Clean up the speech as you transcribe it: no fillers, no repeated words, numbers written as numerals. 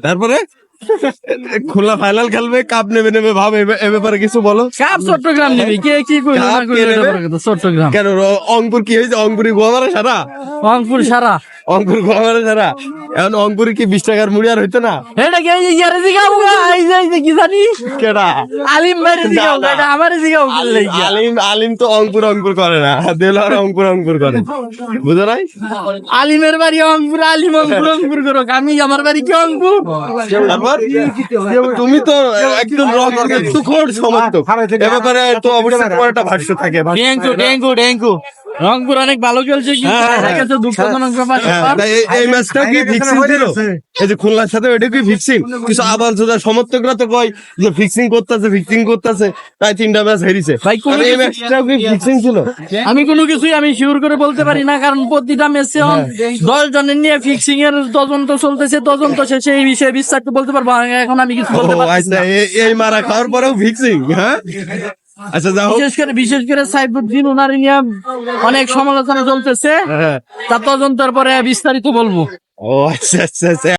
তারপরে খুলনা ফাইনাল খেলবে, কাপ নেবে নেবে ভাব, এ ব্যাপারে কিছু বলো। কাপ চট্টগ্রাম নিবি, কে কি কইলো না কইলো চট্টগ্রাম। কেন অঙ্কুর কি হয়েছে? অঙ্কুরি গোয়ামারে সারা, রংপুর সারা, অঙ্কুর গোয়ামারে সারা। এখন অঙ্কুরি কি 20 টাকার মুড়ি আর হইতো না? এটা কে ইয়ারে দিগাও এই যে কি জানি কেডা? আলিম ভাইরে দিগাও, এটা আমারে দিগাও বললে কি? আলিম তো অঙ্কুর করে না, দেলোয়ার অঙ্কুর করে, বুঝো নাই? আলিমের বাড়ি অঙ্কুর, আলিম অঙ্কুর করো, আমি আমার বাড়ি কি অঙ্কুর। তারপর তুমি তো একদম রংপুর সমর্থক, এ ব্যাপারে তো অবশ্যই তোমার একটা ভাষ্য থাকে। ডেঙ্গু রংপুর অনেক ভালো খেলছে, দুঃখজনক ব্যাপার। এই ম্যাচটা কি ফিক্সিং ছিল? এই যে খুলনার সাথে এটা কি ফিক্সিং? কিছু আবার সমর্থকরা তো কয় যে ফিক্সিং করতেছে, তাই 3টা ম্যাচ হেরিছে। ভাই এই ম্যাচটা কি ফিক্সিং ছিল? আমি কোনো কিছুই আমি শিওর করে বলতে পারি না, কারণ প্রতিটা ম্যাচে 10 জনের নিয়ে ফিক্সিং এর তদন্ত চলতেছে, তদন্ত শেষে এই বিষয়ে বিস্তারিত বলতে পারবো। এখন আমি কিছু বলতে পারছি না। এই মারা খাওয়ার পরেও ফিক্সিং? হ্যাঁ, আচ্ছা যাও। বিশেষ করে সাইফুদ্দিন ওনারে নিয়ে অনেক সমালোচনা চলতেছে, তার তদন্তের পরে বিস্তারিত বলবো। ও আচ্ছা।